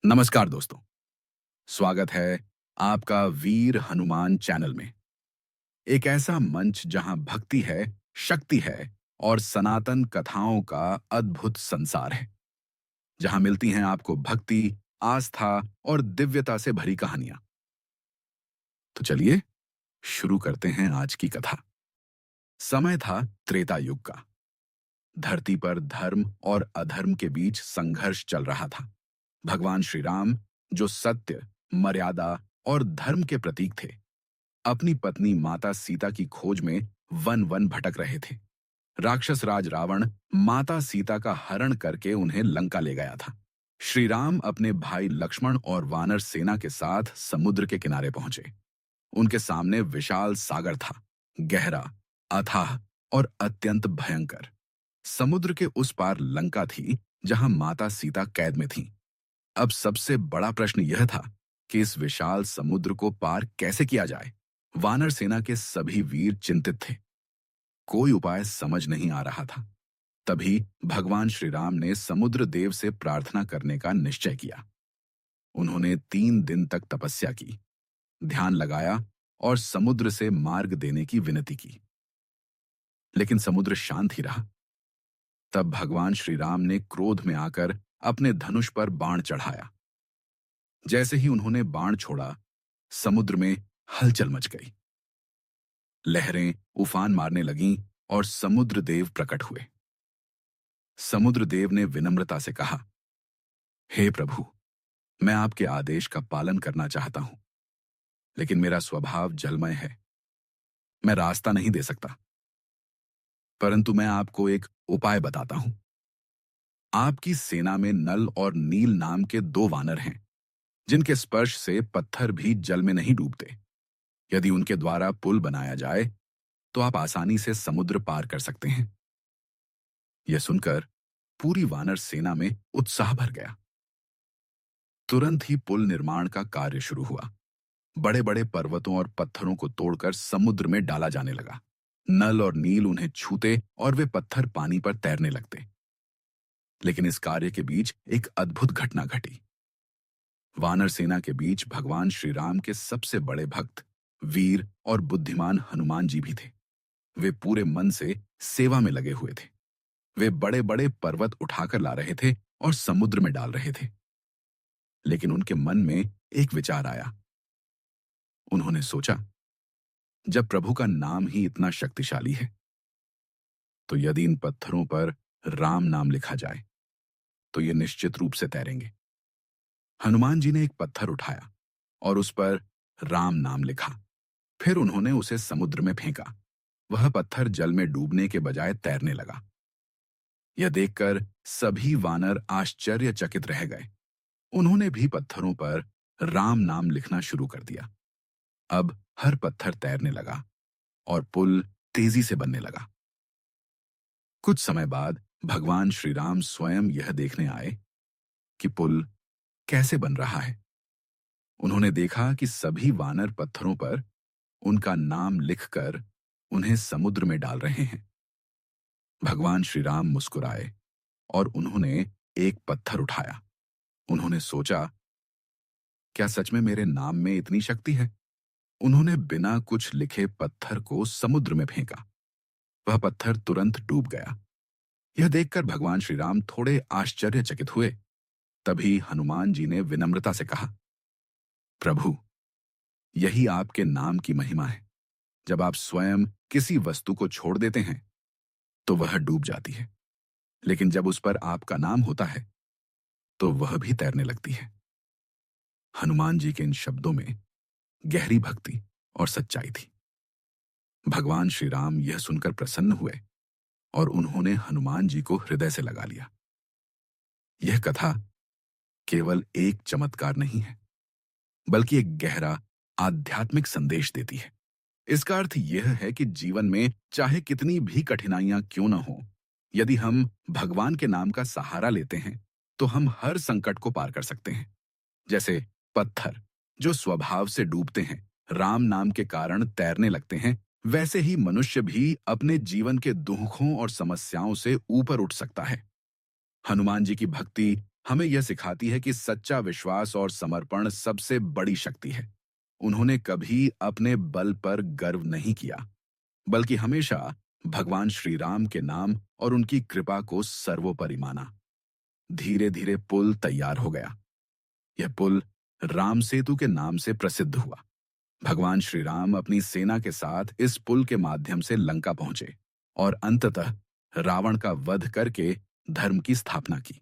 नमस्कार दोस्तों। स्वागत है आपका वीर हनुमान चैनल में। एक ऐसा मंच जहां भक्ति है, शक्ति है और सनातन कथाओं का अद्भुत संसार है। जहां मिलती हैं आपको भक्ति, आस्था और दिव्यता से भरी कहानियां। तो चलिए शुरू करते हैं आज की कथा। समय था त्रेता युग का। धरती पर धर्म और अधर्म के बीच संघर्ष चल रहा था। भगवान श्री राम, जो सत्य, मर्यादा और धर्म के प्रतीक थे, अपनी पत्नी माता सीता की खोज में वन वन भटक रहे थे। राक्षस राज रावण माता सीता का हरण करके उन्हें लंका ले गया था। श्री राम अपने भाई लक्ष्मण और वानर सेना के साथ समुद्र के किनारे पहुंचे। उनके सामने विशाल सागर था, गहरा, अथाह और अत्यंत भयंकर। समुद्र के उस पार लंका थी, जहां माता सीता कैद में थीं। अब सबसे बड़ा प्रश्न यह था कि इस विशाल समुद्र को पार कैसे किया जाए। वानर सेना के सभी वीर चिंतित थे। कोई उपाय समझ नहीं आ रहा था। तभी भगवान श्री राम ने समुद्र देव से प्रार्थना करने का निश्चय किया। उन्होंने 3 दिन तक तपस्या की, ध्यान लगाया और समुद्र से मार्ग देने की विनती की। लेकिन समुद्र शांत ही रहा। तब भगवान श्री राम ने क्रोध में आकर अपने धनुष पर बाण चढ़ाया। जैसे ही उन्होंने बाण छोड़ा, समुद्र में हलचल मच गई। लहरें उफान मारने लगीं और समुद्र देव प्रकट हुए। समुद्र देव ने विनम्रता से कहा, हे प्रभु, मैं आपके आदेश का पालन करना चाहता हूं, लेकिन मेरा स्वभाव जलमय है। मैं रास्ता नहीं दे सकता। परंतु मैं आपको एक उपाय बताता हूं। आपकी सेना में नल और नील नाम के 2 वानर हैं, जिनके स्पर्श से पत्थर भी जल में नहीं डूबते। यदि उनके द्वारा पुल बनाया जाए तो आप आसानी से समुद्र पार कर सकते हैं। यह सुनकर पूरी वानर सेना में उत्साह भर गया। तुरंत ही पुल निर्माण का कार्य शुरू हुआ। बड़े बड़े पर्वतों और पत्थरों को तोड़कर समुद्र में डाला जाने लगा। नल और नील उन्हें छूते और वे पत्थर पानी पर तैरने लगते। लेकिन इस कार्य के बीच एक अद्भुत घटना घटी। वानर सेना के बीच भगवान श्री राम के सबसे बड़े भक्त, वीर और बुद्धिमान हनुमान जी भी थे। वे पूरे मन से सेवा में लगे हुए थे। वे बड़े बड़े पर्वत उठाकर ला रहे थे और समुद्र में डाल रहे थे। लेकिन उनके मन में एक विचार आया। उन्होंने सोचा, जब प्रभु का नाम ही इतना शक्तिशाली है, तो यदि इन पत्थरों पर राम नाम लिखा जाए तो ये निश्चित रूप से तैरेंगे। हनुमान जी ने एक पत्थर उठाया और उस पर राम नाम लिखा। फिर उन्होंने उसे समुद्र में फेंका। वह पत्थर जल में डूबने के बजाय तैरने लगा। यह देखकर सभी वानर आश्चर्यचकित रह गए। उन्होंने भी पत्थरों पर राम नाम लिखना शुरू कर दिया। अब हर पत्थर तैरने लगा और पुल तेजी से बनने लगा। कुछ समय बाद भगवान श्री राम स्वयं यह देखने आए कि पुल कैसे बन रहा है। उन्होंने देखा कि सभी वानर पत्थरों पर उनका नाम लिखकर उन्हें समुद्र में डाल रहे हैं। भगवान श्री राम मुस्कुराए और उन्होंने एक पत्थर उठाया। उन्होंने सोचा, क्या सच में मेरे नाम में इतनी शक्ति है? उन्होंने बिना कुछ लिखे पत्थर को समुद्र में फेंका। वह पत्थर तुरंत डूब गया। यह देखकर भगवान श्री राम थोड़े आश्चर्यचकित हुए। तभी हनुमान जी ने विनम्रता से कहा, प्रभु, यही आपके नाम की महिमा है। जब आप स्वयं किसी वस्तु को छोड़ देते हैं तो वह डूब जाती है, लेकिन जब उस पर आपका नाम होता है तो वह भी तैरने लगती है। हनुमान जी के इन शब्दों में गहरी भक्ति और सच्चाई थी। भगवान श्री राम यह सुनकर प्रसन्न हुए और उन्होंने हनुमान जी को हृदय से लगा लिया। यह कथा केवल एक चमत्कार नहीं है, बल्कि एक गहरा आध्यात्मिक संदेश देती है। इसका अर्थ यह है कि जीवन में चाहे कितनी भी कठिनाइयां क्यों न हो, यदि हम भगवान के नाम का सहारा लेते हैं तो हम हर संकट को पार कर सकते हैं। जैसे पत्थर जो स्वभाव से डूबते हैं, राम नाम के कारण तैरने लगते हैं, वैसे ही मनुष्य भी अपने जीवन के दुखों और समस्याओं से ऊपर उठ सकता है। हनुमान जी की भक्ति हमें यह सिखाती है कि सच्चा विश्वास और समर्पण सबसे बड़ी शक्ति है। उन्होंने कभी अपने बल पर गर्व नहीं किया, बल्कि हमेशा भगवान श्री राम के नाम और उनकी कृपा को सर्वोपरि माना। धीरे धीरे पुल तैयार हो गया। यह पुल राम सेतु के नाम से प्रसिद्ध हुआ। भगवान श्री राम अपनी सेना के साथ इस पुल के माध्यम से लंका पहुंचे और अंततः रावण का वध करके धर्म की स्थापना की।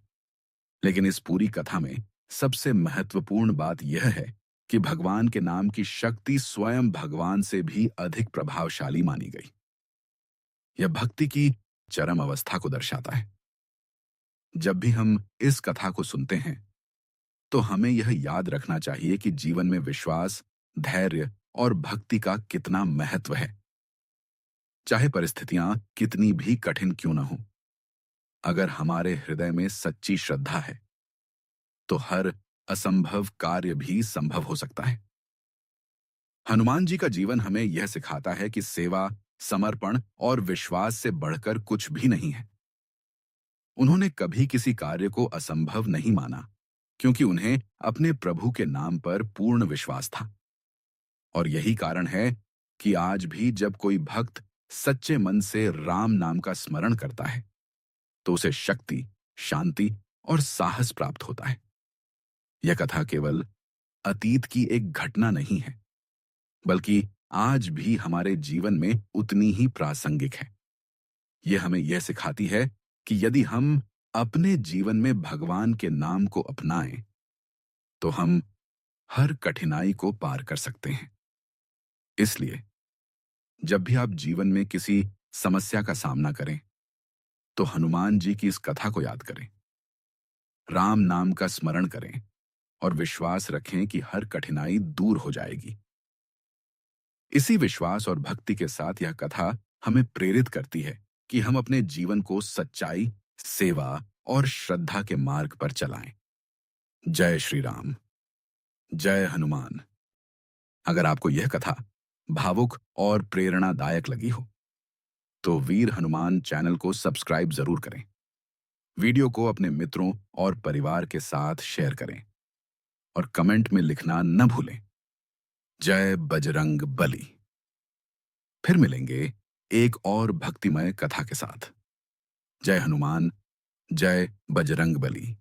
लेकिन इस पूरी कथा में सबसे महत्वपूर्ण बात यह है कि भगवान के नाम की शक्ति स्वयं भगवान से भी अधिक प्रभावशाली मानी गई। यह भक्ति की चरम अवस्था को दर्शाता है। जब भी हम इस कथा को सुनते हैं, तो हमें यह याद रखना चाहिए कि जीवन में विश्वास, धैर्य और भक्ति का कितना महत्व है। चाहे परिस्थितियां कितनी भी कठिन क्यों न हो, अगर हमारे हृदय में सच्ची श्रद्धा है, तो हर असंभव कार्य भी संभव हो सकता है। हनुमान जी का जीवन हमें यह सिखाता है कि सेवा, समर्पण और विश्वास से बढ़कर कुछ भी नहीं है। उन्होंने कभी किसी कार्य को असंभव नहीं माना, क्योंकि उन्हें अपने प्रभु के नाम पर पूर्ण विश्वास था। और यही कारण है कि आज भी जब कोई भक्त सच्चे मन से राम नाम का स्मरण करता है, तो उसे शक्ति, शांति और साहस प्राप्त होता है। यह कथा केवल अतीत की एक घटना नहीं है, बल्कि आज भी हमारे जीवन में उतनी ही प्रासंगिक है। यह हमें यह सिखाती है कि यदि हम अपने जीवन में भगवान के नाम को अपनाएं, तो हम हर कठिनाई को पार कर सकते हैं। इसलिए जब भी आप जीवन में किसी समस्या का सामना करें, तो हनुमान जी की इस कथा को याद करें, राम नाम का स्मरण करें और विश्वास रखें कि हर कठिनाई दूर हो जाएगी। इसी विश्वास और भक्ति के साथ यह कथा हमें प्रेरित करती है कि हम अपने जीवन को सच्चाई, सेवा और श्रद्धा के मार्ग पर चलाएं। जय श्री राम। जय हनुमान। अगर आपको यह कथा भावुक और प्रेरणादायक लगी हो, तो वीर हनुमान चैनल को सब्सक्राइब जरूर करें। वीडियो को अपने मित्रों और परिवार के साथ शेयर करें और कमेंट में लिखना न भूलें। जय बजरंग बली। फिर मिलेंगे एक और भक्तिमय कथा के साथ। जय हनुमान, जय बजरंग बली।